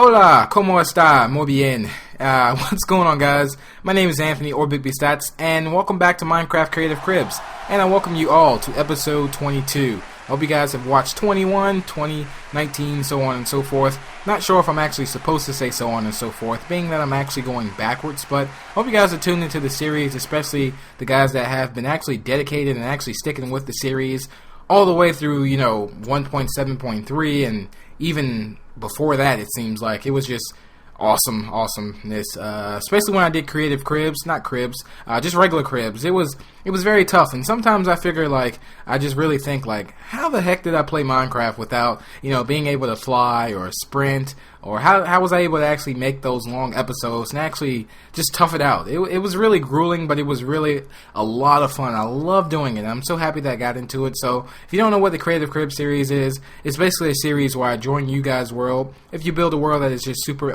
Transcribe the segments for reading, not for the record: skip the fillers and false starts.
Hola, ¿cómo está? Muy bien. What's going on, guys? My name is Anthony, or B Statz, and welcome back to Minecraft Creative Cribs. And I welcome you all to episode 22. I hope you guys have watched 21, 20, 19, so on and so forth. Not sure if I'm actually supposed to say so on and so forth, being that I'm actually going backwards, but I hope you guys are tuned into the series, especially the guys that have been actually dedicated and actually sticking with the series all the way through, 1.7.3 and even before that. It seems like it was just awesomeness, especially when I did creative cribs, not cribs, just regular cribs. It was very tough, and sometimes I figure, like, I just really think, like, how the heck did I play Minecraft without, being able to fly or sprint, or how was I able to actually make those long episodes and actually just tough it out? It was really grueling, but it was really a lot of fun. I love doing it. I'm so happy that I got into it. So if you don't know what the Creative Crib series is, it's basically a series where I join you guys' world. If you build a world that is just super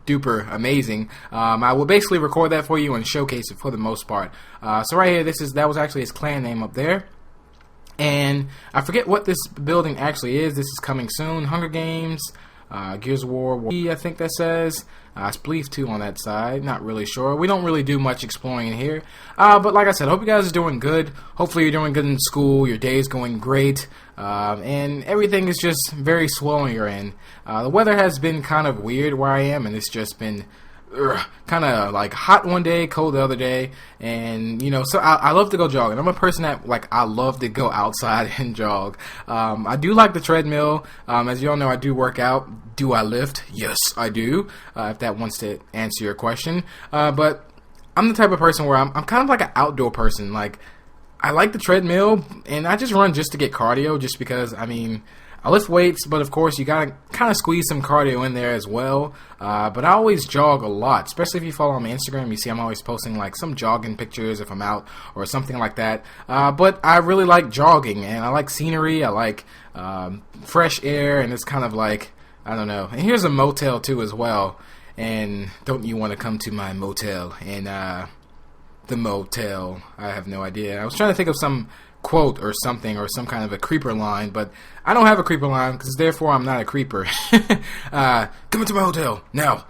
duper amazing, I will basically record that for you and showcase it for the most part. So right here, that was actually his clan name up there. And I forget what this building actually is. This is coming soon. Hunger Games, Gears of War, I think that says. Spleef 2 on that side. Not really sure. We don't really do much exploring in here. But like I said, hope you guys are doing good. Hopefully you're doing good in school. Your day is going great. And everything is just very swell on your end. The weather has been kind of weird where I am, and it's just been kind of like hot one day, cold the other day, and so I love to go jogging. I'm a person that, like, I love to go outside and jog. I do like the treadmill. As you all know, I do work out. Do I lift? Yes, I do, if that wants to answer your question. But I'm the type of person where I'm kind of like an outdoor person. Like, I like the treadmill, and I just run just to get cardio, just because, I lift weights, but of course you gotta kind of squeeze some cardio in there as well. But I always jog a lot, especially if you follow on my Instagram. You see I'm always posting like some jogging pictures if I'm out or something like that. But I really like jogging, and I like scenery. I like fresh air, and it's kind of like, I don't know. And here's a motel too as well. And don't you want to come to my motel? And the motel, I have no idea. I was trying to think of some quote or something, or some kind of a creeper line, but I don't have a creeper line, because therefore I'm not a creeper. Come into my hotel now.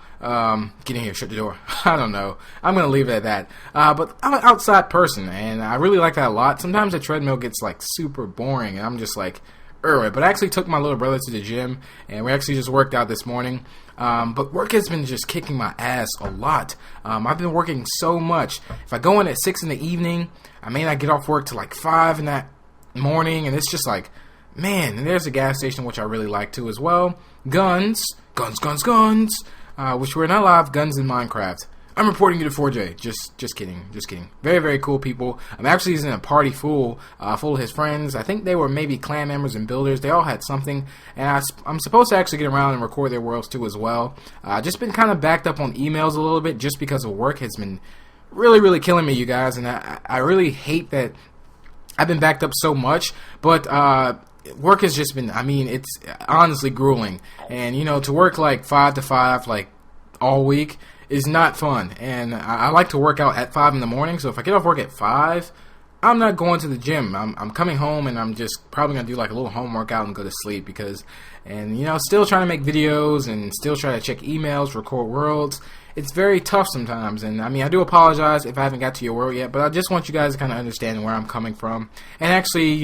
Get in here, shut the door. I don't know. I'm gonna leave it at that. But I'm an outside person, and I really like that a lot. Sometimes the treadmill gets like super boring, and I'm just like, but I actually took my little brother to the gym, and we actually just worked out this morning. But work has been just kicking my ass a lot. I've been working so much. If I go in at 6 in the evening, I may not get off work till like 5 in that morning, and it's just like, man. And there's a gas station, which I really like too as well. Guns, which we're not allowed guns in Minecraft. I'm reporting you to 4J. Just kidding. Very, very cool people. I'm actually using a party full of his friends. I think they were maybe clan members and builders. They all had something, and I'm supposed to actually get around and record their worlds too as well. Just been kind of backed up on emails a little bit, just because of work has been really, really killing me, you guys, and I really hate that I've been backed up so much, but work has just been, it's honestly grueling, and to work like 5 to 5 like all week is not fun. And I like to work out at 5 in the morning, so if I get off work at 5, I'm not going to the gym. I'm coming home, and I'm just probably gonna do like a little home workout and go to sleep, because, and still trying to make videos and still try to check emails, record worlds. It's very tough sometimes, and I do apologize if I haven't got to your world yet, but I just want you guys to kind of understand where I'm coming from. And actually,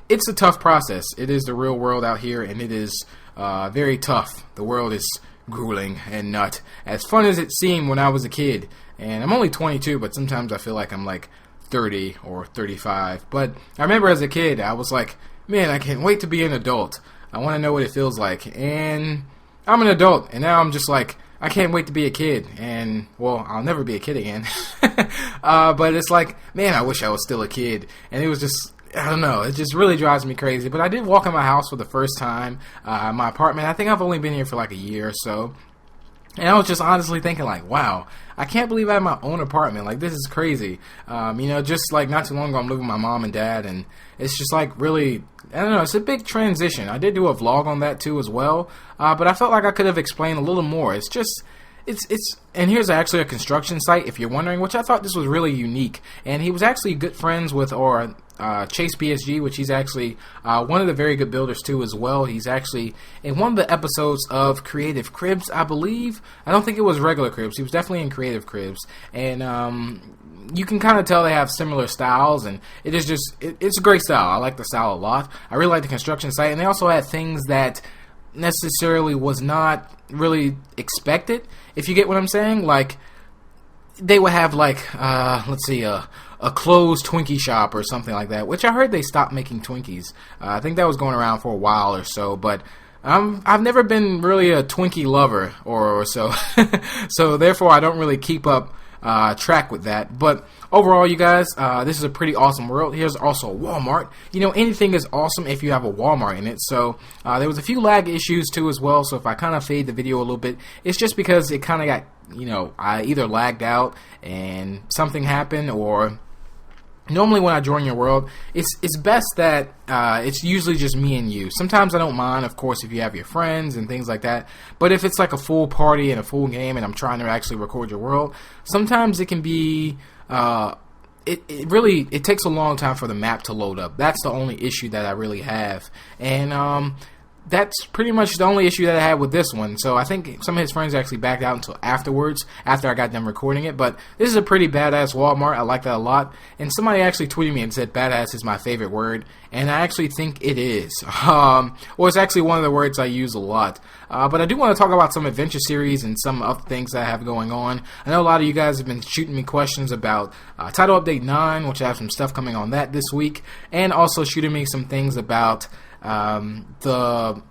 it's a tough process. It is the real world out here, and it is very tough. The world is grueling and not as fun as it seemed when I was a kid. And I'm only 22, but sometimes I feel like I'm like 30 or 35. But I remember as a kid, I was like, man, I can't wait to be an adult. I want to know what it feels like. And I'm an adult, and now I'm just like, I can't wait to be a kid. And, well, I'll never be a kid again. But it's like, man, I wish I was still a kid. And it was just, I don't know, it just really drives me crazy. But I did walk in my house for the first time, my apartment. I think I've only been here for like a year or so. And I was just honestly thinking, like, wow, I can't believe I have my own apartment. Like, this is crazy. Just like not too long ago, I'm living with my mom and dad, and it's just like really, I don't know, it's a big transition. I did do a vlog on that too as well, but I felt like I could have explained a little more. It's and here's actually a construction site, if you're wondering, which I thought this was really unique. And he was actually good friends with Chase BSG, which he's actually one of the very good builders too as well. He's actually in one of the episodes of Creative Cribs, I believe. I don't think it was regular Cribs. He was definitely in Creative Cribs, and you can kind of tell they have similar styles, and it's a great style. I like the style a lot. I really like the construction site, and they also had things that necessarily was not really expected, if you get what I'm saying. Like, they would have like let's see, a closed Twinkie shop or something like that, which I heard they stopped making Twinkies. I think that was going around for a while or so, but I've never been really a Twinkie lover or so. So therefore I don't really keep up track with that. But overall, you guys, this is a pretty awesome world. Here's also a Walmart. You know, anything is awesome if you have a Walmart in it. So there was a few lag issues too as well, so if I kind of fade the video a little bit, it's just because it kind of got, you know, I either lagged out and something happened, or normally when I join your world, it's best that it's usually just me and you. Sometimes I don't mind, of course, if you have your friends and things like that. But if it's like a full party and a full game and I'm trying to actually record your world, sometimes it can be it takes a long time for the map to load up. That's the only issue that I really have. And that's pretty much the only issue that I had with this one. So I think some of his friends actually backed out until afterwards, after I got them recording it. But this is a pretty badass Walmart. I like that a lot. And somebody actually tweeted me and said badass is my favorite word. And I actually think it is. Well, it's actually one of the words I use a lot. But I do want to talk about some adventure series and some other things that I have going on. I know a lot of you guys have been shooting me questions about Title Update 9, which I have some stuff coming on that this week. And also shooting me some things about the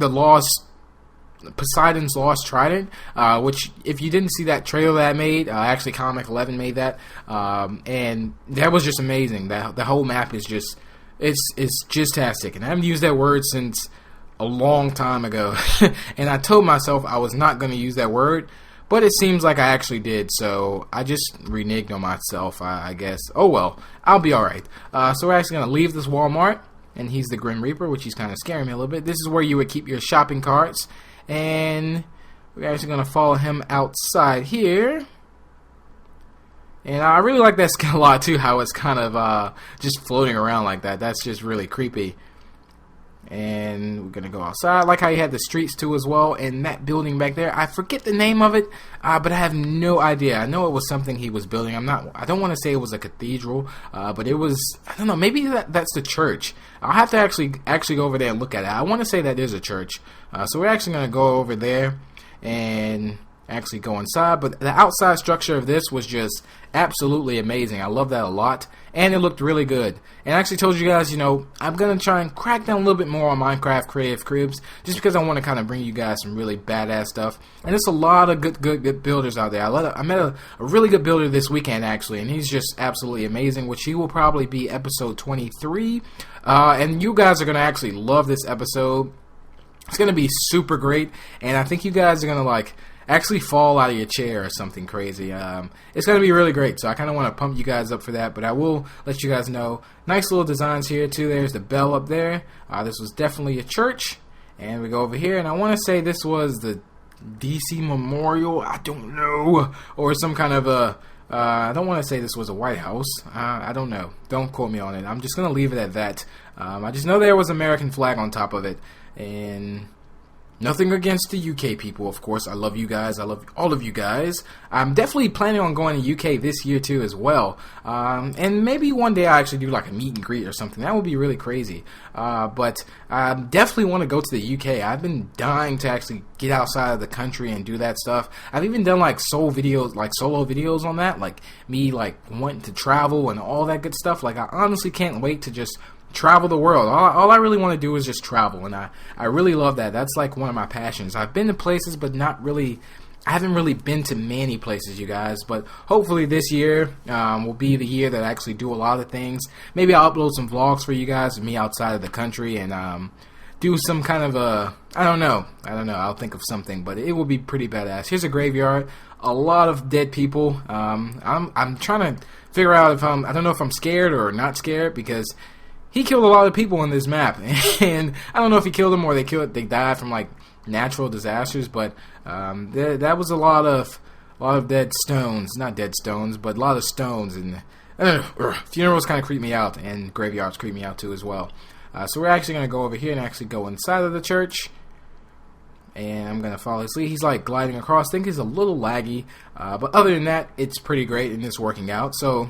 Lost Poseidon's Lost Trident, which if you didn't see that trailer that I made, actually Comic 11 made that, and that was just amazing. The whole map is just it's just-tastic, and I haven't used that word since a long time ago. And I told myself I was not going to use that word, but it seems like I actually did, so I just reneged on myself, I guess. Oh well, I'll be alright. So we're actually going to leave this Walmart. And he's the Grim Reaper, which he's kind of scaring me a little bit. This is where you would keep your shopping carts. And we're actually going to follow him outside here. And I really like that skin a lot, too, how it's kind of just floating around like that. That's just really creepy. And we're going to go outside. I like how you had the streets, too, as well. And that building back there, I forget the name of it, but I have no idea. I know it was something he was building. I don't want to say it was a cathedral, but it was, I don't know, maybe that's the church. I'll have to actually go over there and look at it. I want to say that is a church. So we're actually going to go over there and actually go inside. But the outside structure of this was just absolutely amazing. I love that a lot. And it looked really good. And I actually told you guys, you know, I'm going to try and crack down a little bit more on Minecraft Creative Cribs, just because I want to kind of bring you guys some really badass stuff. And there's a lot of good builders out there. I met a really good builder this weekend, actually, and he's just absolutely amazing, which he will probably be episode 23. And you guys are going to actually love this episode. It's going to be super great, and I think you guys are going to, like, actually fall out of your chair or something crazy. It's going to be really great, so I kind of want to pump you guys up for that, but I will let you guys know. Nice little designs here, too. There's the bell up there. This was definitely a church, and we go over here, and I want to say this was the DC Memorial. I don't know, or some kind of a... I don't want to say this was a White House. I don't know. Don't quote me on it. I'm just going to leave it at that. I just know there was an American flag on top of it, and... nothing against the UK people, of course. I love you guys. I love all of you guys. I'm definitely planning on going to UK this year too as well. And maybe one day I actually do like a meet and greet or something. That would be really crazy. But I definitely want to go to the UK. I've been dying to actually get outside of the country and do that stuff. I've even done like solo videos on that. Like me like wanting to travel and all that good stuff. Like I honestly can't wait to just travel the world. All I really want to do is just travel, and I really love that. That's like one of my passions. I've been to places, but not really. I haven't really been to many places, you guys. But hopefully this year will be the year that I actually do a lot of things. Maybe I'll upload some vlogs for you guys of me outside of the country and do some kind of a. I don't know. I'll think of something, but it will be pretty badass. Here's a graveyard. A lot of dead people. I'm trying to figure out if I don't know if I'm scared or not scared, because he killed a lot of people in this map, and I don't know if he killed them or they died from like natural disasters, but that was a lot of dead stones, not dead stones, but a lot of stones, and funerals kind of creep me out, and graveyards creep me out too as well. So we're actually going to go over here and actually go inside of the church, and I'm going to follow his lead. He's like gliding across. I think he's a little laggy, but other than that, it's pretty great and it's working out. So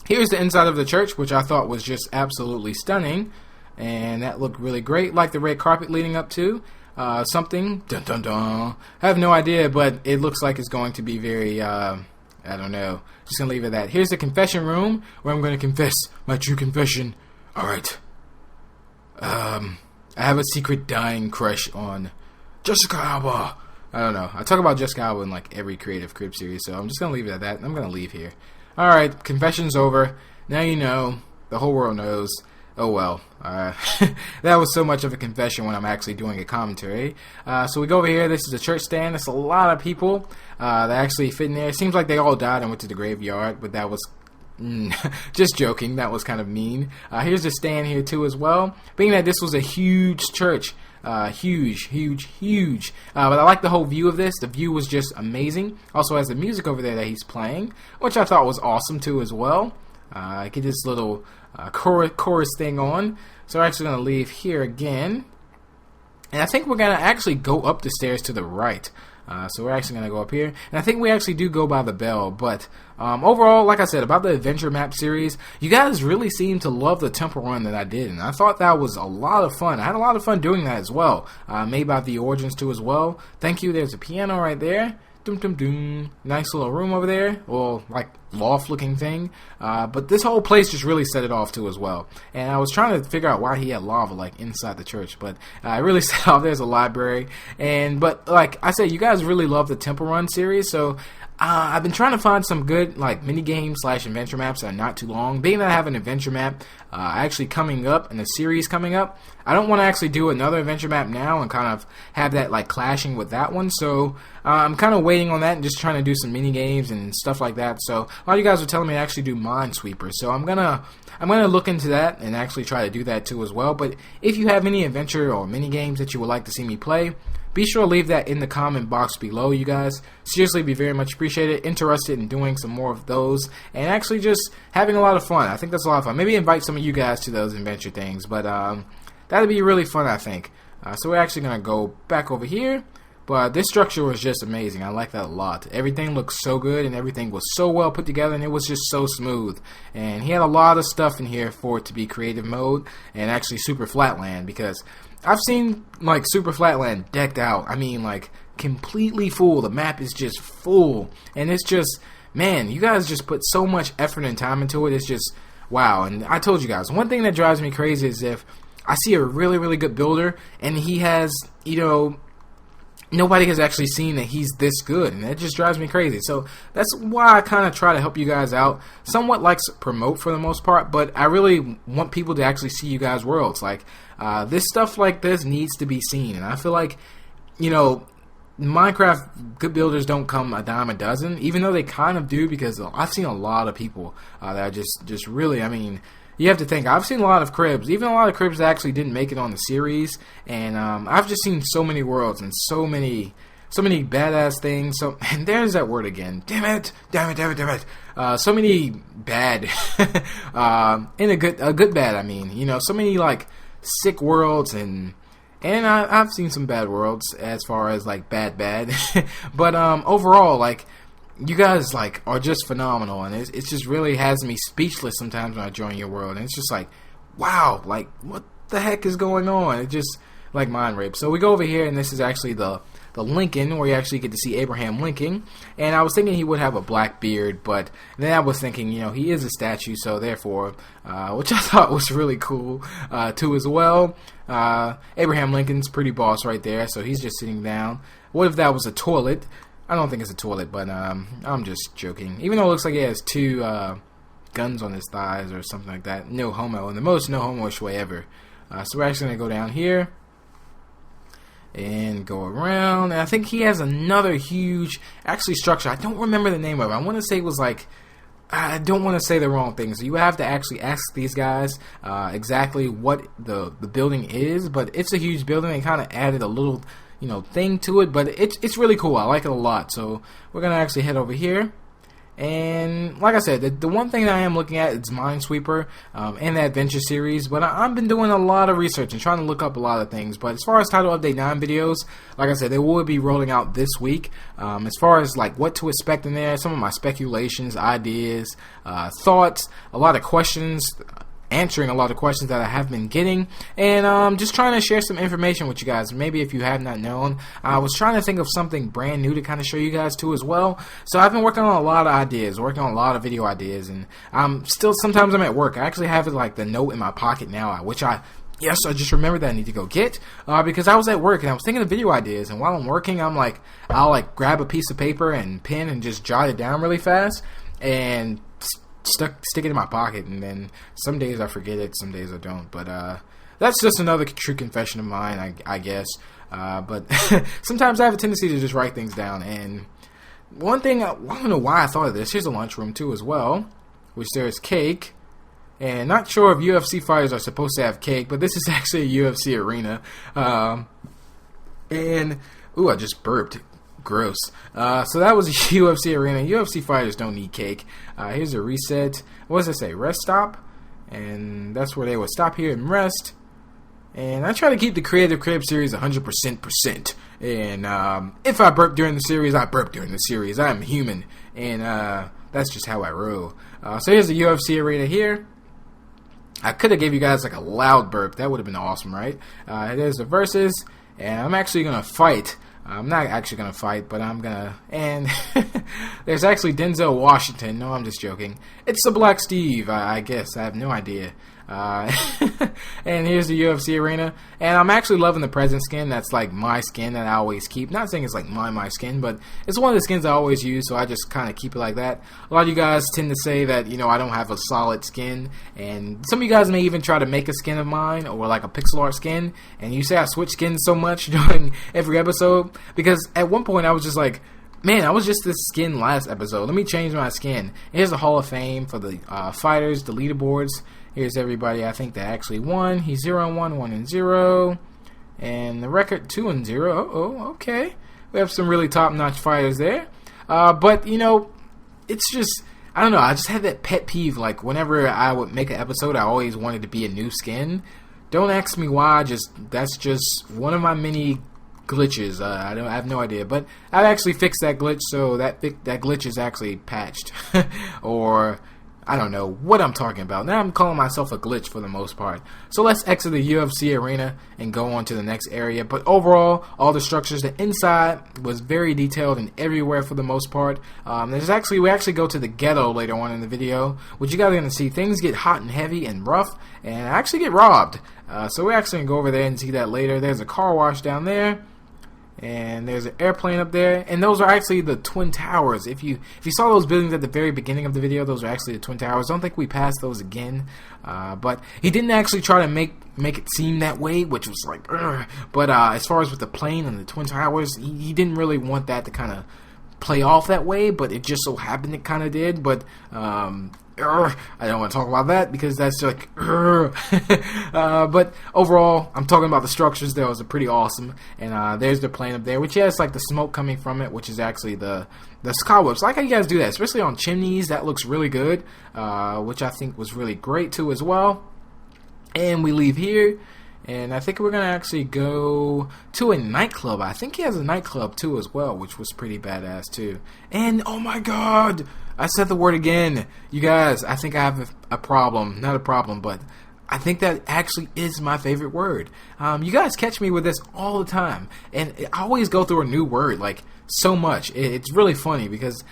here's the inside of the church, which I thought was just absolutely stunning, and that looked really great, like the red carpet leading up to something. Dun dun dun. I have no idea, but it looks like it's going to be very, I don't know. Just going to leave it at that. Here's the confession room, where I'm going to confess my true confession. Alright. I have a secret dying crush on Jessica Alba. I don't know. I talk about Jessica Alba in like every Creative Crib series, so I'm just going to leave it at that. I'm going to leave here. Alright, confession's over. Now you know. The whole world knows. Oh well. That was so much of a confession when I'm actually doing a commentary. So we go over here. This is a church stand. There's a lot of people that actually fit in there. It seems like they all died and went to the graveyard, but that was just joking. That was kind of mean. Here's the stand here too as well. Being that this was a huge church. Huge. But I like the whole view of this. The view was just amazing. Also has the music over there that he's playing, which I thought was awesome too as well. Get this little chorus thing on. So we're actually going to leave here again. And I think we're going to actually go up the stairs to the right. So we're actually going to go up here. And I think we actually do go by the bell. But overall, like I said, about the Adventure Map series, you guys really seem to love the temple run that I did. And I thought that was a lot of fun. I had a lot of fun doing that as well. Made by the Origins too as well. Thank you. There's a piano right there. Dum dum dum. Nice little room over there. Well, like loft looking thing. But this whole place just really set it off too as well. And I was trying to figure out why he had lava like inside the church, but I really set off. There's a library. But like I said, you guys really love the Temple Run series, so I've been trying to find some good like mini games / adventure maps that are not too long. Being that I have an adventure map actually coming up and a series coming up, I don't want to actually do another adventure map now and kind of have that like clashing with that one. So I'm kind of waiting on that and just trying to do some mini games and stuff like that. So a lot of you guys were telling me to actually do Minesweeper, so I'm gonna look into that and actually try to do that too as well. But if you have any adventure or mini games that you would like to see me play, be sure to leave that in the comment box below, you guys. Seriously, be very much appreciated. Interested in doing some more of those and actually just having a lot of fun. I think that's a lot of fun. Maybe invite some of you guys to those adventure things, but that'd be really fun, I think. So we're actually gonna go back over here. But this structure was just amazing. I like that a lot. Everything looked so good and everything was so well put together and it was just so smooth. And he had a lot of stuff in here for it to be creative mode and actually super flatland, because I've seen like super flatland decked out. I mean like completely full. The map is just full. And it's just, man, you guys just put so much effort and time into it. It's just, wow. And I told you guys, one thing that drives me crazy is if I see a really, really good builder and he has, you know, nobody has actually seen that he's this good, and that just drives me crazy. So that's why I kind of try to help you guys out, somewhat like promote for the most part, but I really want people to actually see you guys' worlds. Like this stuff like this needs to be seen, and I feel like, you know, Minecraft good builders don't come a dime a dozen, even though they kind of do, because I've seen a lot of people that are just really, I mean, you have to think, I've seen a lot of cribs, even a lot of cribs that actually didn't make it on the series, and I've just seen so many worlds and so many badass things. So, and there's that word again. Damn it. So many bad, in a good bad, I mean, you know, so many like sick worlds, and I've seen some bad worlds as far as like bad, but overall, like, you guys like are just phenomenal, and it just really has me speechless sometimes when I join your world, and it's just like, wow, like what the heck is going on? It just like mind rape. So we go over here, and this is actually the Lincoln, where you actually get to see Abraham Lincoln. And I was thinking he would have a black beard, but then I was thinking, you know, he is a statue, so therefore, which I thought was really cool too as well. Abraham Lincoln's pretty boss right there, so he's just sitting down. What if that was a toilet? I don't think it's a toilet, but I'm just joking. Even though it looks like he has two guns on his thighs or something like that. No homo, in the most no homo-ish way ever. So we're actually going to go down here and go around. And I think he has another huge, actually, structure. I don't remember the name of it. I want to say it was like, I don't want to say the wrong things. You have to actually ask these guys exactly what the building is, but it's a huge building. They kind of added a little, thing to it, but it's really cool. I like it a lot. So we're gonna actually head over here. And like I said, the one thing that I am looking at is Minesweeper and the Adventure series. But I've been doing a lot of research and trying to look up a lot of things. But as far as Title Update 9 videos, like I said, they will be rolling out this week. As far as like what to expect in there, some of my speculations, ideas, thoughts, a lot of questions, answering a lot of questions that I have been getting, and just trying to share some information with you guys. Maybe if you have not known, I was trying to think of something brand new to kind of show you guys too as well. So I've been working on a lot of ideas, working on a lot of video ideas, and sometimes I'm at work. I actually have like the note in my pocket now, which I just remembered that I need to go get because I was at work and I was thinking of video ideas, and while I'm working, I'll like grab a piece of paper and pen and just jot it down really fast and stick it in my pocket, and then some days I forget it, some days I don't. But that's just another true confession of mine, I guess. But sometimes I have a tendency to just write things down. And one thing, I don't know why I thought of this. Here's a lunchroom too as well, which there's cake. And not sure if UFC fighters are supposed to have cake, but this is actually a UFC arena. And ooh, I just burped. Gross. So that was a UFC arena. UFC fighters don't need cake. Here's a reset. What does it say? Rest stop. And that's where they would stop here and rest. And I try to keep the Creative Crib series 100%. And if I burp during the series, I burp during the series. I'm human. And that's just how I roll. So here's the UFC arena here. I could have gave you guys like a loud burp. That would have been awesome, right? There's the verses. And I'm actually going to fight. I'm not actually going to fight, but I'm going to... And there's actually Denzel Washington. No, I'm just joking. It's the Black Steve, I guess. I have no idea. And here's the UFC arena. And I'm actually loving the present skin. That's like my skin that I always keep. Not saying it's like my skin, but it's one of the skins I always use, so I just kind of keep it like that. A lot of you guys tend to say that, I don't have a solid skin. And some of you guys may even try to make a skin of mine, or like a pixel art skin. And you say I switch skins so much during every episode. Because at one point I was just like, man, I was just this skin last episode. Let me change my skin. Here's the Hall of Fame for the fighters, the leaderboards. Here's everybody I think that actually won. He's 0-1, 1-0. And the record 2-0. Oh, okay. We have some really top-notch fighters there. But, it's just, I don't know. I just had that pet peeve. Like, whenever I would make an episode, I always wanted to be a new skin. Don't ask me why. That's just one of my many glitches. I have no idea, but I've actually fixed that glitch, so that glitch is actually patched. Or I don't know what I'm talking about. Now I'm calling myself a glitch for the most part. So let's exit the UFC arena and go on to the next area. But overall, all the structures, the inside was very detailed and everywhere for the most part. We actually go to the Ghetto later on in the video, which you guys are going to see. Things get hot and heavy and rough, and I actually get robbed. So we're actually going to go over there and see that later. There's a car wash down there. And there's an airplane up there, and those are actually the Twin Towers. If you saw those buildings at the very beginning of the video, those are actually the Twin Towers. Don't think we passed those again, but he didn't actually try to make it seem that way, which was like, ugh. But as far as with the plane and the Twin Towers, he didn't really want that to kind of play off that way, but it just so happened it kind of did. But I don't want to talk about that because that's like but overall, I'm talking about the structures. Those are pretty awesome. And there's the plane up there, which has like the smoke coming from it, which is actually the skywhoops. I like how you guys do that, especially on chimneys. That looks really good, which I think was really great too as well. And we leave here, and I think we're going to actually go to a nightclub. I think he has a nightclub too as well, which was pretty badass too. And oh my god, I said the word again. You guys, I think I have a problem. Not a problem, but I think that actually is my favorite word. You guys catch me with this all the time. And I always go through a new word, like, so much. It's really funny because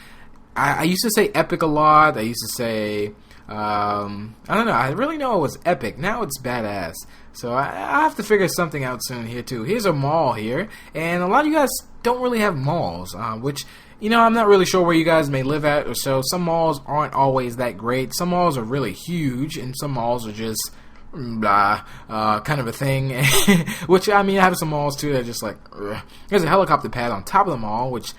I used to say epic a lot. I used to say, I don't know. I really know it was epic. Now it's badass. So I have to figure something out soon here, too. Here's a mall here. And a lot of you guys don't really have malls, which... I'm not really sure where you guys may live at or so. Some malls aren't always that great. Some malls are really huge, and some malls are just blah, kind of a thing. Which, I have some malls, too, that are just like, ugh. There's a helicopter pad on top of the mall, which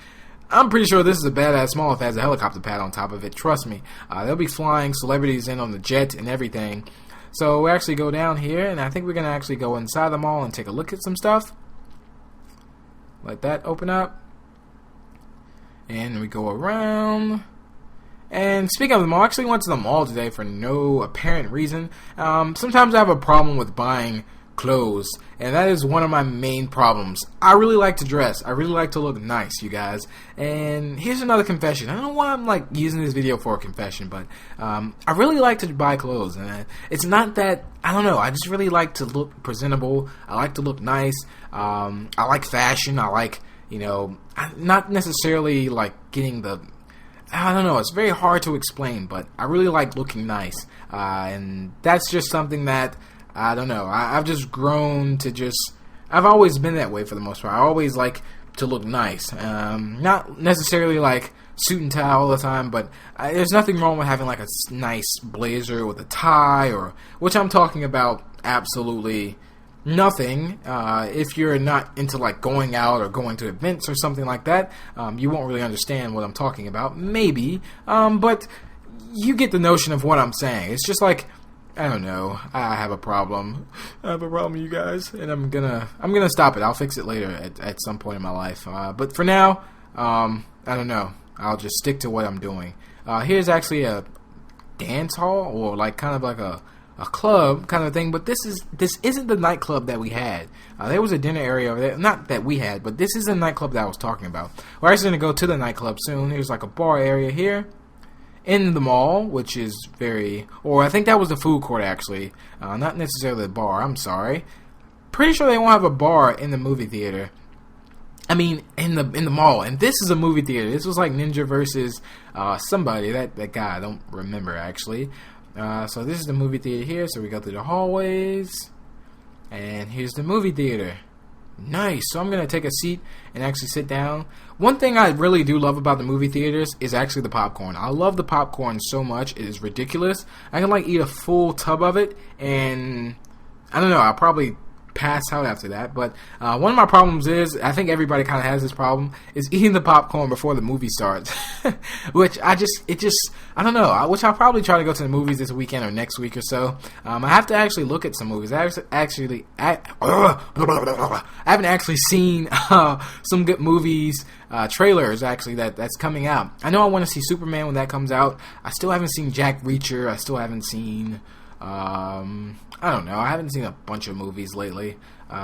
I'm pretty sure this is a badass mall if it has a helicopter pad on top of it. Trust me. They'll be flying celebrities in on the jet and everything. So we actually go down here, and I think we're going to actually go inside the mall and take a look at some stuff. Let that open up. And we go around. And speaking of the mall, I actually went to the mall today for no apparent reason. Sometimes I have a problem with buying clothes, and that is one of my main problems. I really like to dress. I really like to look nice, you guys. And here's another confession. I don't know why I'm like using this video for a confession, but I really like to buy clothes, and it's not that, I don't know, I just really like to look presentable. I like to look nice. I like fashion. I like, you know, not necessarily like getting the, I don't know, it's very hard to explain, but I really like looking nice, and that's just something that, I don't know, I've just grown to just, I've always been that way for the most part. I always like to look nice, not necessarily like suit and tie all the time, but there's nothing wrong with having like a nice blazer with a tie, or, which I'm talking about absolutely nothing. If you're not into like going out or going to events or something like that, you won't really understand what I'm talking about, maybe, but you get the notion of what I'm saying. It's just like, I don't know, I have a problem. I have a problem, you guys, and I'm gonna stop it. I'll fix it later at some point in my life. But for now, I don't know. I'll just stick to what I'm doing. Here's actually a dance hall, or like kind of like a club kind of thing, but this isn't the nightclub that we had. There was a dinner area over there, not that we had, but this is the nightclub that I was talking about. We're actually gonna go to the nightclub soon. Here's like a bar area here in the mall, which is very, or I think that was the food court actually, not necessarily the bar. I'm sorry. Pretty sure they won't have a bar in the movie theater. I mean, in the mall. And this is a movie theater. This was like Ninja versus somebody. That guy, I don't remember actually. So this is the movie theater here. So we go through the hallways, and here's the movie theater. Nice. So I'm gonna take a seat and actually sit down. One thing I really do love about the movie theaters is actually the popcorn. I love the popcorn so much. It is ridiculous. I can like eat a full tub of it, and I don't know, I'll probably pass out after that. But one of my problems is, I think everybody kind of has this problem, is eating the popcorn before the movie starts. Which I don't know, which I'll probably try to go to the movies this weekend or next week or so. I have to actually look at some movies. I haven't actually seen some good movies, trailers actually that's coming out. I know I want to see Superman when that comes out. I still haven't seen Jack Reacher. I still haven't seen I don't know. I haven't seen a bunch of movies lately,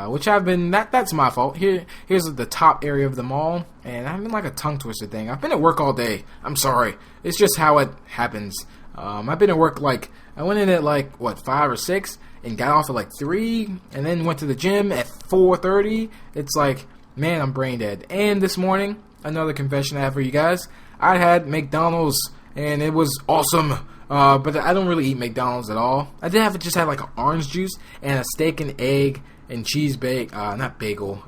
which I've been. That's my fault. Here's the top area of the mall, and I'm in like a tongue twister thing. I've been at work all day. I'm sorry. It's just how it happens. I've been at work like, I went in at like what, 5 or 6, and got off at like 3, and then went to the gym at 4:30. It's like, man, I'm brain dead. And this morning, another confession I have for you guys. I had McDonald's, and it was awesome. But I don't really eat McDonald's at all. I did just have like an orange juice and a steak and egg and cheese burrito,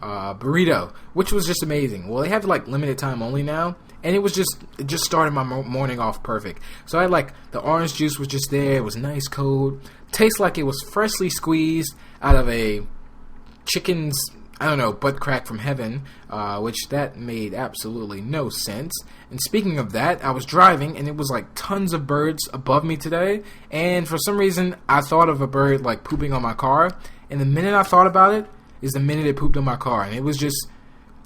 which was just amazing. Well, they have like limited time only now, and it just started my morning off perfect. So I had like, the orange juice was just there. It was nice cold. Tastes like it was freshly squeezed out of a chicken's, I don't know, butt crack from heaven, which that made absolutely no sense. And speaking of that, I was driving, and it was like tons of birds above me today, and for some reason, I thought of a bird like pooping on my car, and the minute I thought about it, is the minute it pooped on my car, and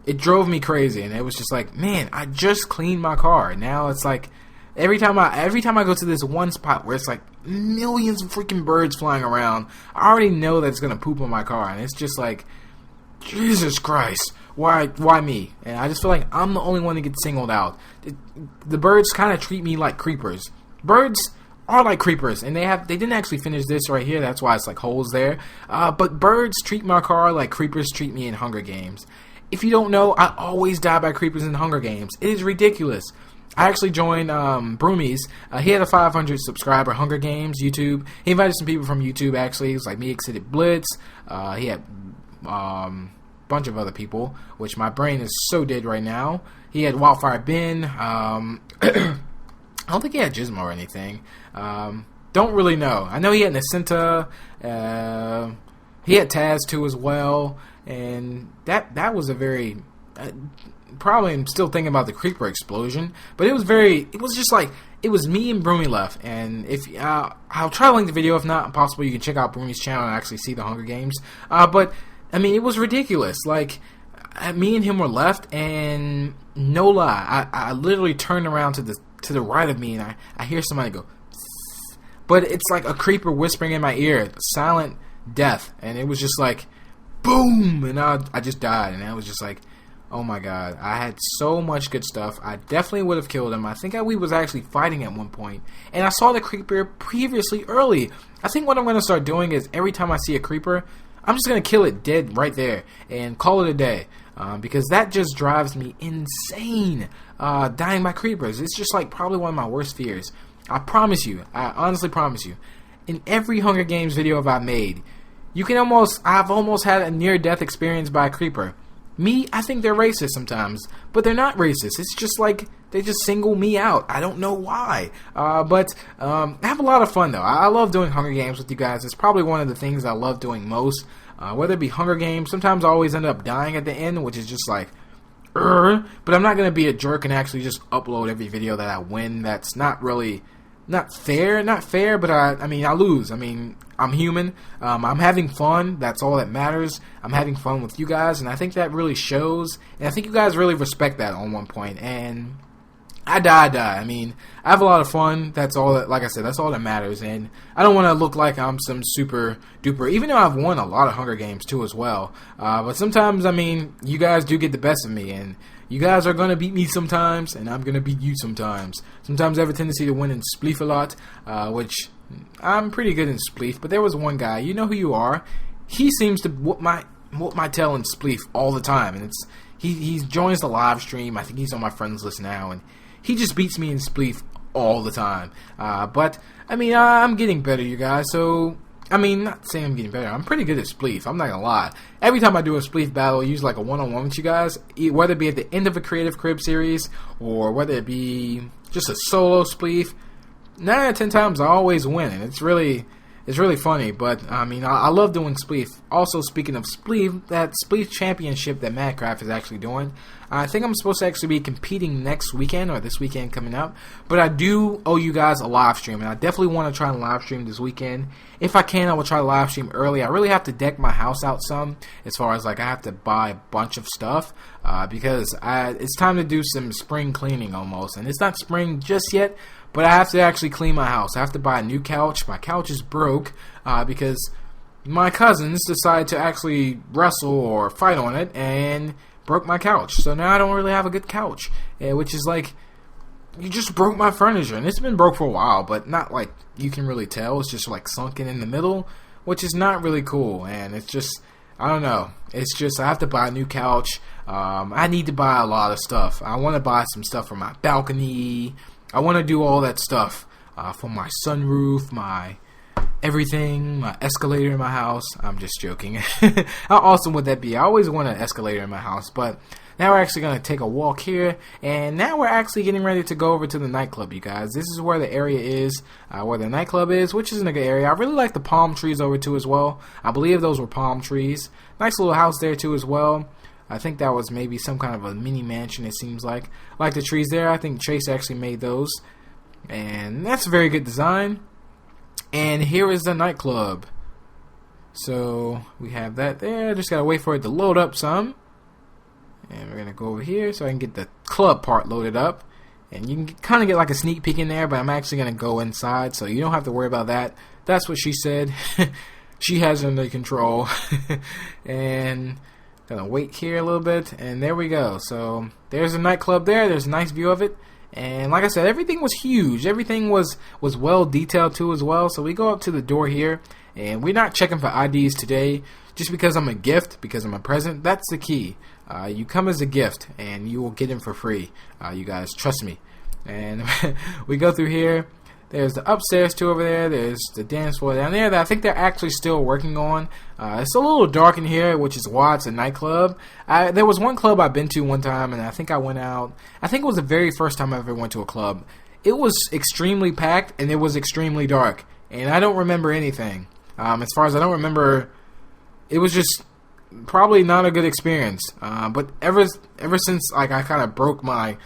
it drove me crazy, and it was just like, man, I just cleaned my car, and now it's like, every time I go to this one spot where it's like millions of freaking birds flying around, I already know that it's gonna poop on my car, and it's just like, Jesus Christ, why me? And I just feel like I'm the only one that gets singled out. The birds kind of treat me like creepers. Birds are like creepers, and they didn't actually finish this right here, that's why it's like holes there. But birds treat my car like creepers treat me in Hunger Games. If you don't know, I always die by creepers in Hunger Games. It is ridiculous. I actually joined Broomies. He had a 500 subscriber Hunger Games YouTube. He invited some people from YouTube actually. It was like me, Excited Blitz. He had bunch of other people, which my brain is so dead right now. He had Wildfire Ben. I don't think he had Gizmo or anything. Don't really know. I know he had Nacenta. He had Taz too as well, and that was a very probably am still thinking about the creeper explosion, but it was just like, it was me and Broomy left, and if I'll try to link the video. If not possible, you can check out Broomy's channel and actually see the Hunger Games. But I mean, it was ridiculous. Like, me and him were left, and no lie, I literally turned around to the right of me, and I hear somebody go, "Psst," but it's like a creeper whispering in my ear, silent death, and it was just like, boom, and I just died, and I was just like, oh my god, I had so much good stuff. I definitely would have killed him. I think we was actually fighting at one point, and I saw the creeper previously early. I think what I'm going to start doing is every time I see a creeper, I'm just going to kill it dead right there and call it a day, because that just drives me insane, dying by creepers. It's just like probably one of my worst fears. I promise you, I honestly promise you, in every Hunger Games video I've made, I've almost had a near-death experience by a creeper. Me, I think they're racist sometimes, but they're not racist. It's just like, they just single me out. I don't know why. But I have a lot of fun, though. I love doing Hunger Games with you guys. It's probably one of the things I love doing most. Whether it be Hunger Games, sometimes I always end up dying at the end, which is just like, but I'm not going to be a jerk and actually just upload every video that I win. That's not fair, but I mean, I lose. I mean, I'm human. I'm having fun. That's all that matters. I'm having fun with you guys, and I think that really shows. And I think you guys really respect that on one point. And I die. I mean, I have a lot of fun. That's all that, like I said, that's all that matters. And I don't want to look like I'm some super duper, even though I've won a lot of Hunger Games too as well. But sometimes, I mean, you guys do get the best of me, and you guys are going to beat me sometimes, and I'm going to beat you sometimes. Sometimes I have a tendency to win in Spleef a lot, which I'm pretty good in Spleef, but there was one guy, you know who you are, he seems to whoop my tail in Spleef all the time, and he joins the live stream. I think he's on my friends list now, and he just beats me in Spleef all the time. But, I mean, I'm getting better, you guys, so, I mean, not saying I'm getting better. I'm pretty good at Spleef. I'm not gonna lie. Every time I do a Spleef battle, I use like a one-on-one with you guys, whether it be at the end of a Creative Crib series, or whether it be just a solo Spleef. 9 out of 10 times, I always win, and it's really funny. But I mean, I love doing Spleef. Also, speaking of Spleef, that Spleef Championship that Madcraft is actually doing, I think I'm supposed to actually be competing next weekend, or this weekend coming up. But I do owe you guys a live stream, and I definitely want to try and live stream this weekend. If I can, I will try to live stream early. I really have to deck my house out some, as far as like I have to buy a bunch of stuff, because it's time to do some spring cleaning almost. And it's not spring just yet, but I have to actually clean my house. I have to buy a new couch. My couch is broke because my cousins decided to actually wrestle or fight on it and broke my couch. So now I don't really have a good couch, which is like, you just broke my furniture. And it's been broke for a while, but not like you can really tell. It's just like sunken in the middle, which is not really cool. And it's just, I don't know. It's just, I have to buy a new couch. I need to buy a lot of stuff. I want to buy some stuff for my balcony. I want to do all that stuff for my sunroof, my everything, my escalator in my house. I'm just joking. How awesome would that be? I always want an escalator in my house, but now we're actually going to take a walk here, and now we're actually getting ready to go over to the nightclub, you guys. This is where the area is, where the nightclub is, which is in a good area. I really like the palm trees over too as well. I believe those were palm trees. Nice little house there too as well. I think that was maybe some kind of a mini mansion, it seems like. I like the trees there. I think Chase actually made those, and that's a very good design. And here is the nightclub. So we have that there. Just gotta wait for it to load up some. And we're gonna go over here so I can get the club part loaded up. And you can kind of get like a sneak peek in there, but I'm actually gonna go inside, so you don't have to worry about that. That's what she said. She has it under control. And gonna wait here a little bit, and there we go. So there's a nightclub there. There's a nice view of it. And like I said, everything was huge. Everything was well detailed too as well. So we go up to the door here, and we're not checking for IDs today. Just because I'm a gift, because I'm a present, that's the key. You come as a gift, and you will get in for free. You guys, trust me. And we go through here. There's the upstairs too over there. There's the dance floor down there that I think they're actually still working on. It's a little dark in here, which is why it's a nightclub. There was one club I've been to one time, and I think I went out. I think it was the very first time I ever went to a club. It was extremely packed, and it was extremely dark. And I don't remember anything. As far as I don't remember, it was just probably not a good experience. But ever since like I kind of broke my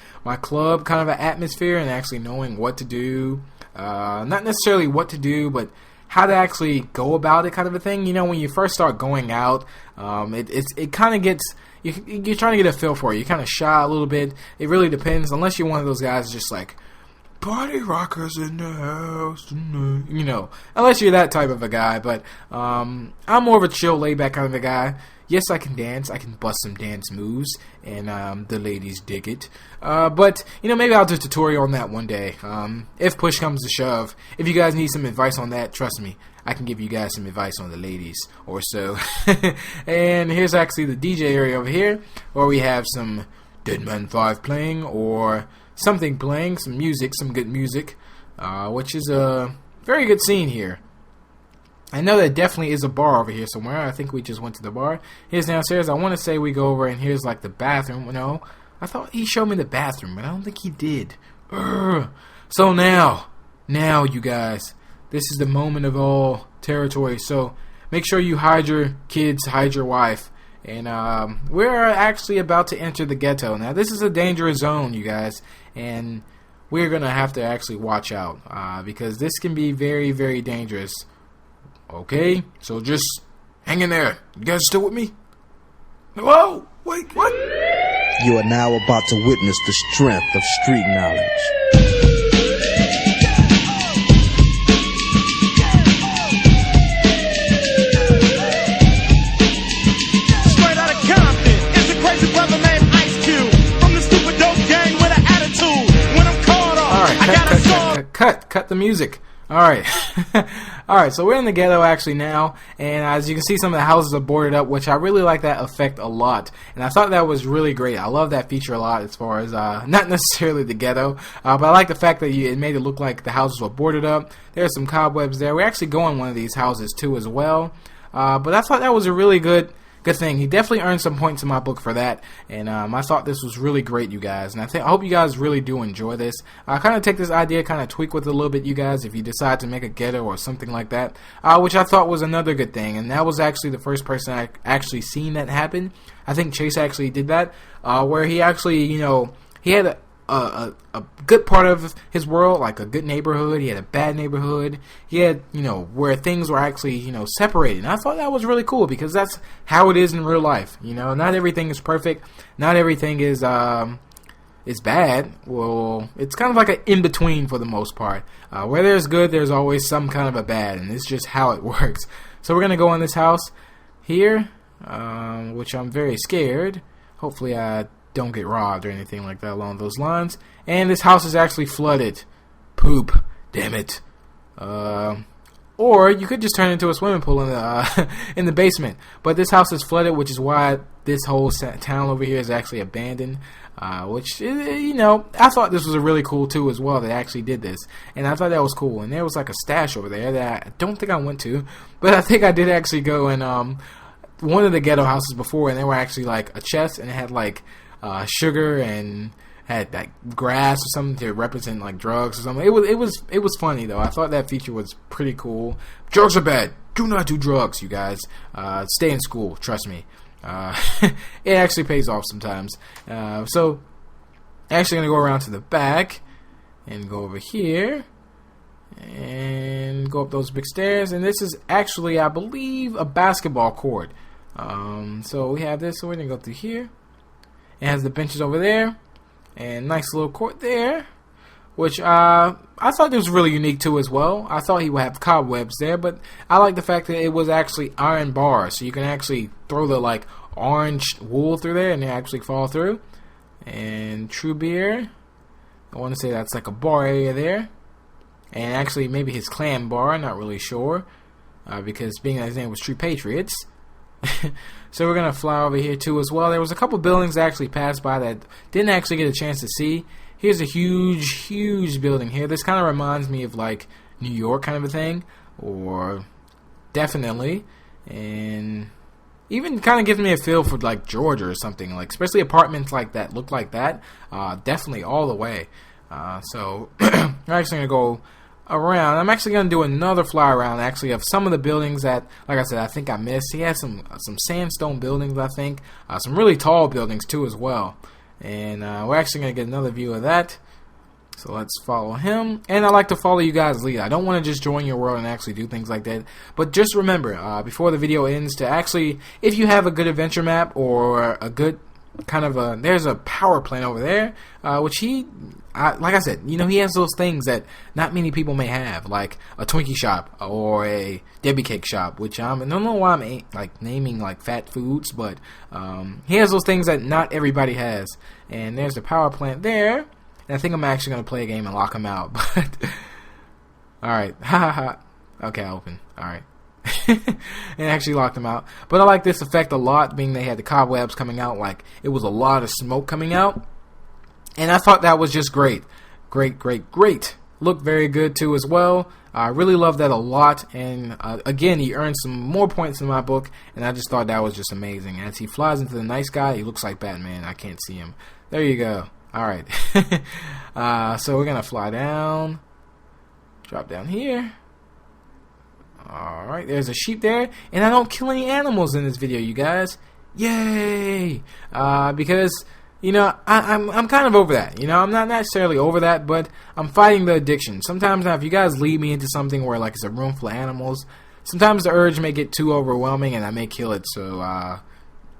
club kind of an atmosphere and actually knowing what to do, not necessarily what to do, but how to actually go about it, kind of a thing. You know, when you first start going out, it kind of gets. You're trying to get a feel for it. You're kind of shy a little bit. It really depends, unless you're one of those guys just like, party rockers in the house tonight. You know, unless you're that type of a guy. But I'm more of a chill, laid-back kind of a guy. Yes, I can dance. I can bust some dance moves, and the ladies dig it. But, you know, maybe I'll do a tutorial on that one day. If push comes to shove. If you guys need some advice on that, trust me, I can give you guys some advice on the ladies or so. And here's actually the DJ area over here, where we have some Dead Man 5 playing, or something playing, some music, some good music, which is a very good scene here. I know there definitely is a bar over here somewhere. I think we just went to the bar. Here's downstairs. I want to say we go over and here's like the bathroom. No, I thought he showed me the bathroom, but I don't think he did. So now you guys, this is the moment of all territory. So make sure you hide your kids, hide your wife. And we're actually about to enter the ghetto. Now this is a dangerous zone, you guys. And we're going to have to actually watch out. Because this can be very, very dangerous. Okay, so just hang in there. You guys still with me? Whoa, wait, what? You are now about to witness the strength of street knowledge. Straight out of Compton, it's a crazy brother named Ice Cube. From the stupid dope gang with an attitude. When I'm caught off, I got a song. Cut the music. Alright. Alright, so we're in the ghetto actually now, and as you can see, some of the houses are boarded up, which I really like that effect a lot, and I thought that was really great. I love that feature a lot, as far as not necessarily the ghetto, but I like the fact that it made it look like the houses were boarded up. There's some cobwebs there. We actually go in one of these houses too as well, but I thought that was a really good thing. He definitely earned some points in my book for that, and I thought this was really great, you guys, and I hope you guys really do enjoy this. I kind of take this idea, kind of tweak with it a little bit, you guys, if you decide to make a ghetto or something like that, which I thought was another good thing, and that was actually the first person I actually seen that happen. I think Chase actually did that, where he actually, you know, he had a good part of his world, like a good neighborhood. He had a bad neighborhood. He had, you know, where things were actually, you know, separated. And I thought that was really cool, because that's how it is in real life. You know, not everything is perfect. Not everything is bad. Well, it's kind of like an in-between for the most part. Where there's good, there's always some kind of a bad, and it's just how it works. So we're going to go in this house here, which I'm very scared. Hopefully I don't get robbed or anything like that along those lines. And this house is actually flooded. Poop. Damn it. Or you could just turn it into a swimming pool in the in the basement. But this house is flooded, which is why this whole town over here is actually abandoned. Which, you know, I thought this was a really cool too as well. They actually did this, and I thought that was cool. And there was like a stash over there that I don't think I went to, but I think I did actually go in one of the ghetto houses before, and they were actually like a chest, and it had like sugar and had like grass or something to represent like drugs or something. It was funny though. I thought that feature was pretty cool. Drugs are bad. Do not do drugs, you guys. Stay in school. Trust me. It actually pays off sometimes. So actually gonna go around to the back and go over here and go up those big stairs. And this is actually, I believe, a basketball court. So we have this. So we're gonna go through here. It has the benches over there, and nice little court there, which I thought it was really unique too as well. I thought he would have cobwebs there, but I like the fact that it was actually iron bars, so you can actually throw the like orange wool through there and they actually fall through. And True Beer, I want to say that's like a bar area there, and actually maybe his clan bar, not really sure, because being that his name was True Patriots. So we're gonna fly over here too as well. There was a couple buildings that actually passed by that didn't actually get a chance to see. Here's a huge building here. This kind of reminds me of like New York kind of a thing, or definitely, and even kind of gives me a feel for like Georgia or something, like especially apartments like that look like that. Definitely all the way. So we're actually gonna go around, I'm actually going to do another fly around actually of some of the buildings that, like I said, I think I missed. He had some sandstone buildings, I think, some really tall buildings too as well, and we're actually going to get another view of that. So let's follow him, and I like to follow you guys' lead. I don't want to just join your world and actually do things like that, but just remember before the video ends to actually, if you have a good adventure map or a good kind of a, there's a power plant over there, which like I said, you know, he has those things that not many people may have, like a Twinkie shop or a Debbie Cake shop, which I don't know why I'm like naming like fat foods, but he has those things that not everybody has. And there's the power plant there. And I think I'm actually going to play a game and lock him out, but alright, okay, I open, alright. And actually locked him out. But I like this effect a lot, being they had the cobwebs coming out, like it was a lot of smoke coming out, and I thought that was just great. Looked very good too as well. I really love that a lot, and again, he earned some more points in my book, and I just thought that was just amazing. As he flies into the night sky, he looks like Batman. I can't see him. There you go. Alright. So we're gonna fly down, drop down here. Alright, there's a sheep there, and I don't kill any animals in this video, you guys. Yay! Because, you know, I'm kind of over that. You know, I'm not necessarily over that, but I'm fighting the addiction. Sometimes now, if you guys lead me into something where, like, it's a room full of animals, sometimes the urge may get too overwhelming, and I may kill it, so,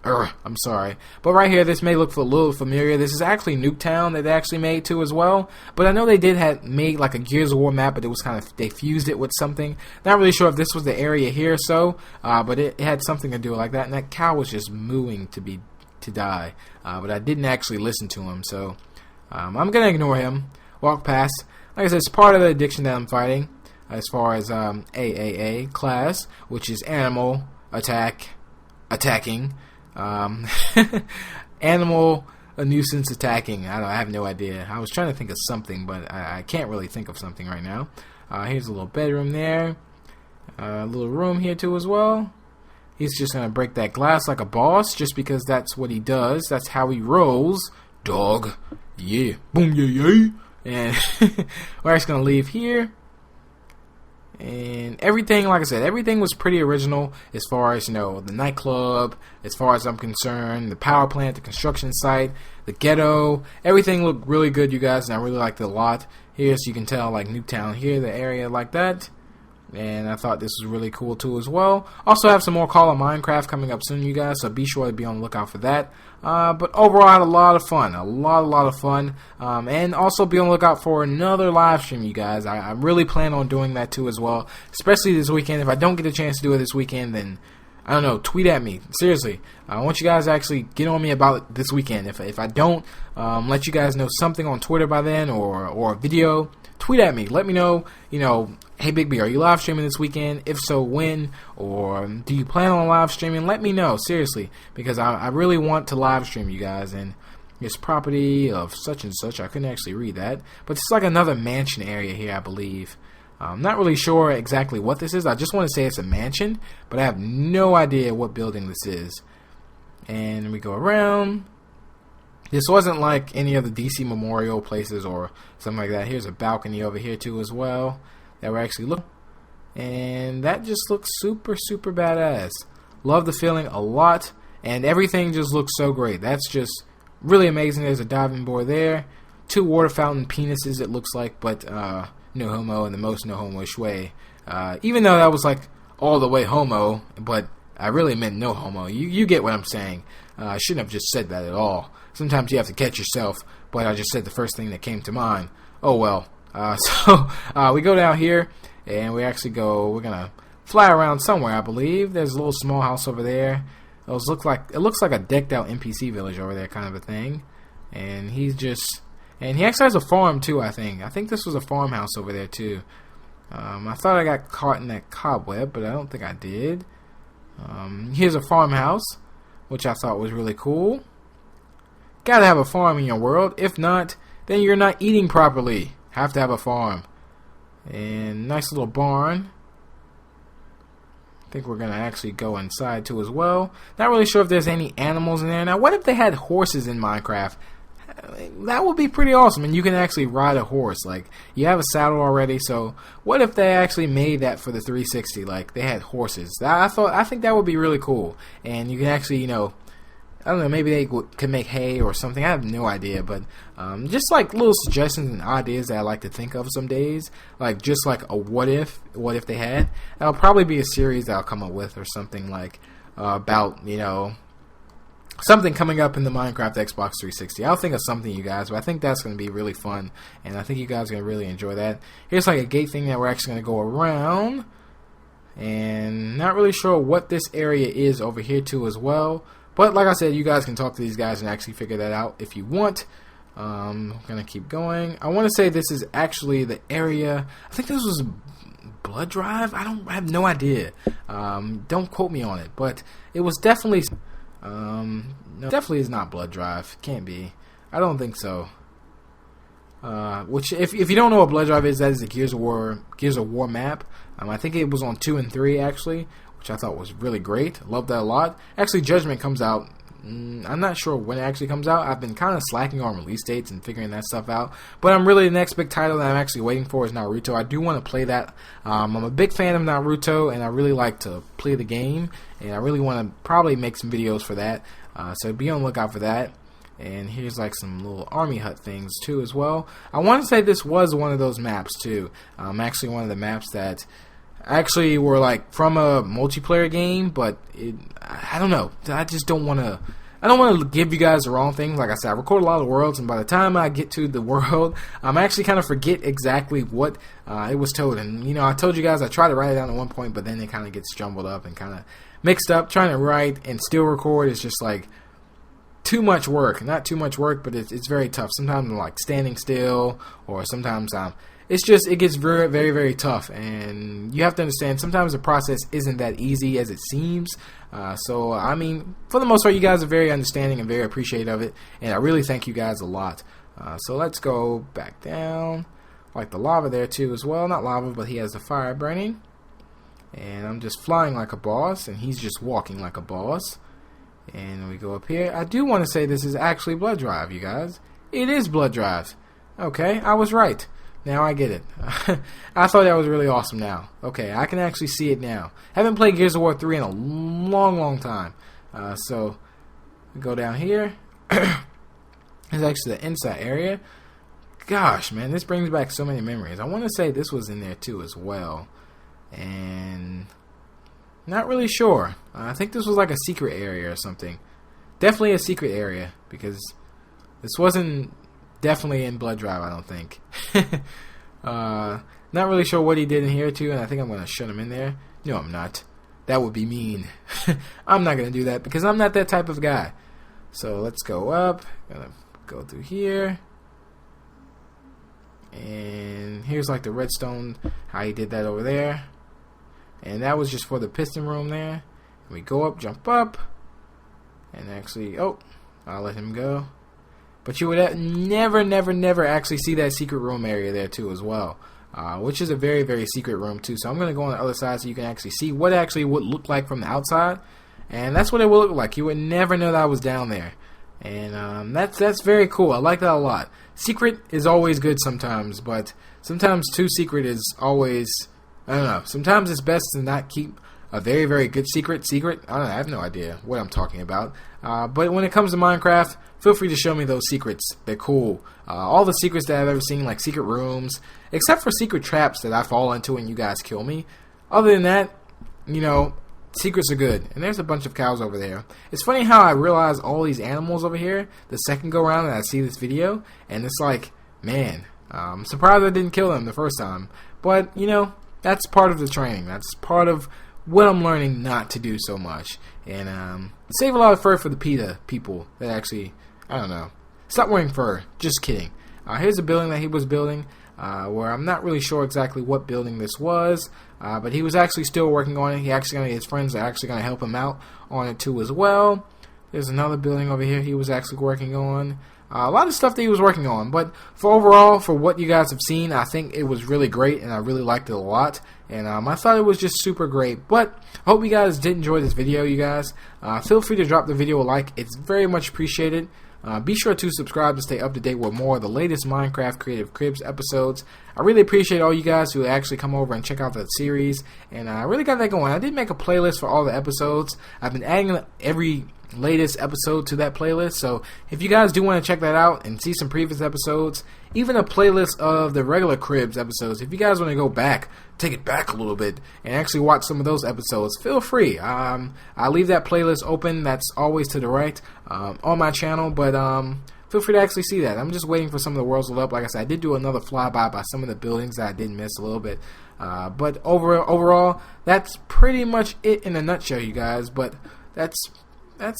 I'm sorry. But right here, this may look a little familiar. This is actually Nuketown that they actually made too as well. But I know they did have made like a Gears of War map, but it was kind of, they fused it with something. Not really sure if this was the area here or so, but it had something to do like that. And that cow was just mooing to die. But I didn't actually listen to him, so I'm gonna ignore him. Walk past. Like I said, it's part of the addiction that I'm fighting. As far as AAA class, which is animal attacking. Animal a nuisance attacking. I have no idea. I was trying to think of something, but I can't really think of something right now. Here's a little bedroom there. A little room here too as well. He's just gonna break that glass like a boss, just because that's what he does. That's how he rolls. Dog. Yeah. Boom. Yeah. And we're actually gonna leave here. And everything, like I said, everything was pretty original as far as, you know, the nightclub, as far as I'm concerned, the power plant, the construction site, the ghetto, everything looked really good, you guys, and I really liked it a lot. Here, so you can tell, like, Nuketown here, the area like that. And I thought this was really cool, too, as well. Also have some more Call of Minecraft coming up soon, you guys, so be sure to be on the lookout for that. But overall, I had a lot of fun. A lot of fun. And also be on the lookout for another live stream, you guys. I really plan on doing that, too, as well. Especially this weekend. If I don't get a chance to do it this weekend, then, I don't know, tweet at me. Seriously. I want you guys to actually get on me about it this weekend. If I don't let you guys know something on Twitter by then, or a video, tweet at me. Let me know, you know, hey Big B, are you live streaming this weekend? If so, when? Or do you plan on live streaming? Let me know, seriously, because I really want to live stream, you guys. And this property of such and such, I couldn't actually read that, but it's like another mansion area here, I believe. I'm not really sure exactly what this is. I just want to say it's a mansion, but I have no idea what building this is. And we go around. This wasn't like any of the DC Memorial places or something like that. Here's a balcony over here too as well that we're actually looking. And that just looks super badass. Love the feeling a lot, and everything just looks so great. That's just really amazing. There's a diving board there. 2 water fountain penises, it looks like, but no homo in the most no homo-ish way. Even though that was like all the way homo, but I really meant no homo. You get what I'm saying. I shouldn't have just said that at all. Sometimes you have to catch yourself, but I just said the first thing that came to mind. Oh well. So we go down here, and we're gonna fly around somewhere, I believe. There's a little small house over there. It looks like a decked out NPC village over there, kind of a thing. And he actually has a farm too, I think. I think this was a farmhouse over there too. I thought I got caught in that cobweb, but I don't think I did. Here's a farmhouse, which I thought was really cool. Gotta have a farm in your world. If not, then you're not eating properly. Have to have a farm. And nice little barn. I think we're gonna actually go inside too as well. Not really sure if there's any animals in there. Now, what if they had horses in Minecraft? that would be pretty awesome. And you can actually ride a horse. Like, you have a saddle already, so what if they actually made that for the 360? Like, they had horses. I think that would be really cool. And you can actually, you know, I don't know, maybe they could make hay or something. I have no idea, but just like little suggestions and ideas that I like to think of some days. Like, just like a what if they had. That'll probably be a series that I'll come up with, or something like about, you know, something coming up in the Minecraft Xbox 360. I'll think of something, you guys, but I think that's going to be really fun, and I think you guys are going to really enjoy that. Here's like a gate thing that we're actually going to go around, and not really sure what this area is over here too as well. But like I said, you guys can talk to these guys and actually figure that out if you want. I'm going to keep going. I want to say this is actually the area. I think this was Blood Drive. I have no idea. Don't quote me on it, but it was definitely... no, definitely is not Blood Drive. Can't be. I don't think so. Which, if you don't know what Blood Drive is, that is the Gears of War map. I think it was on 2 and 3 actually, which I thought was really great. Loved that a lot. Actually, Judgment comes out. I'm not sure when it actually comes out. I've been kind of slacking on release dates and figuring that stuff out. But the next big title that I'm actually waiting for is Naruto. I do want to play that. I'm a big fan of Naruto, and I really like to play the game. And I really want to probably make some videos for that. So be on the lookout for that. And here's like some little army hut things too as well. I want to say this was one of those maps too. Actually one of the maps that actually were like from a multiplayer game, but I don't know. I just don't want to give you guys the wrong thing. Like I said, I record a lot of worlds, and by the time I get to the world, I actually kind of forget exactly what it was told. And you know, I told you guys I tried to write it down at one point, but then it kind of gets jumbled up and kind of mixed up. Trying to write and still record is just like too much work. Not too much work, but it's very tough. Sometimes I'm like standing still, or sometimes it gets very, very, very tough, and you have to understand sometimes the process isn't that easy as it seems. So, I mean, for the most part, you guys are very understanding and very appreciative of it, and I really thank you guys a lot. So let's go back down. Like the lava there too as well. Not lava, but he has the fire burning. And I'm just flying like a boss, and he's just walking like a boss. And we go up here. I do want to say this is actually Blood Drive, you guys. It is Blood Drive. Okay, I was right. Now I get it. I thought that was really awesome now. Okay, I can actually see it now. Haven't played Gears of War 3 in a long, long time. So, we go down here. It's actually the inside area. Gosh, man, this brings back so many memories. I want to say this was in there too as well. And not really sure. I think this was like a secret area or something. Definitely a secret area, because this wasn't definitely in Blood Drive, I don't think. Not really sure what he did in here too, and I think I'm going to shut him in there. No, I'm not. That would be mean. I'm not going to do that, because I'm not that type of guy. So let's go up. Gonna go through here. And here's like the redstone, how he did that over there. And that was just for the piston room there. And we go up, jump up. And actually, oh, I'll let him go. But you would never actually see that secret room area there too as well. Which is a very, very secret room too. So I'm going to go on the other side so you can actually see what actually would look like from the outside. And that's what it will look like. You would never know that I was down there. And that's very cool. I like that a lot. Secret is always good sometimes, but sometimes too secret is always, I don't know. Sometimes it's best to not keep a very, very good secret. I don't know, I have no idea what I'm talking about. But when it comes to Minecraft, feel free to show me those secrets. They're cool. All the secrets that I've ever seen, like secret rooms, except for secret traps that I fall into and you guys kill me. Other than that, you know, secrets are good. And there's a bunch of cows over there. It's funny how I realize all these animals over here the second go around that I see this video, and it's like, man, I'm surprised I didn't kill them the first time. But, you know, that's part of the training. That's part of what I'm learning not to do so much. And save a lot of fur for the PETA people that actually, I don't know, stop wearing fur. Just kidding. Here's a building that he was building, where I'm not really sure exactly what building this was, but he was actually still working on it. His friends are actually going to help him out on it too as well. There's another building over here he was actually working on. A lot of stuff that he was working on, but for what you guys have seen, I think it was really great, and I really liked it a lot, and I thought it was just super great. But I hope you guys did enjoy this video, you guys. Feel free to drop the video a like. It's very much appreciated. Be sure to subscribe to stay up to date with more of the latest Minecraft Creative Cribs episodes. I really appreciate all you guys who actually come over and check out that series, and I really got that going. I did make a playlist for all the episodes. I've been adding every latest episode to that playlist, so if you guys do want to check that out and see some previous episodes, even a playlist of the regular Cribs episodes, if you guys want to go back, take it back a little bit and actually watch some of those episodes, feel free. I leave that playlist open. That's always to the right on my channel, but feel free to actually see that. I'm just waiting for some of the worlds to load up. Like I said, I did do another flyby by some of the buildings that I did miss a little bit, but overall, that's pretty much it in a nutshell, you guys. But that's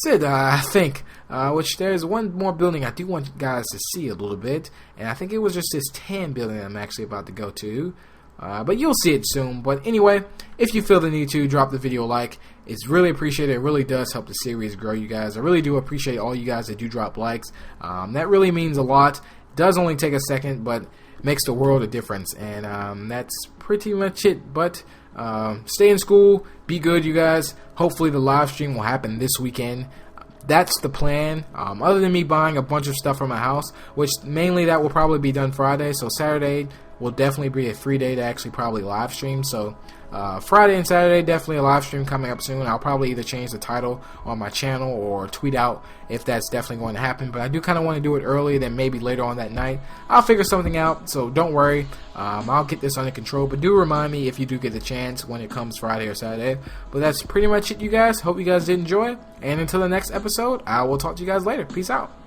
it, I think. Which there's one more building I do want you guys to see a little bit, and I think it was just this tan building that I'm actually about to go to. But you'll see it soon. But anyway, if you feel the need to, drop the video a like. It's really appreciated. It really does help the series grow, you guys. I really do appreciate all you guys that do drop likes. That really means a lot. It does only take a second, but makes the world a difference. And that's pretty much it. But stay in school. Be good, you guys. Hopefully the live stream will happen this weekend. That's the plan. Other than me buying a bunch of stuff for my house, which mainly that will probably be done Friday. So Saturday will definitely be a free day to actually probably live stream. So Friday and Saturday, definitely a live stream coming up soon. I'll probably either change the title on my channel or tweet out if that's definitely going to happen. But I do kind of want to do it early, then maybe later on that night. I'll figure something out, so don't worry. I'll get this under control. But do remind me if you do get the chance when it comes Friday or Saturday. But that's pretty much it, you guys. Hope you guys did enjoy. And until the next episode, I will talk to you guys later. Peace out.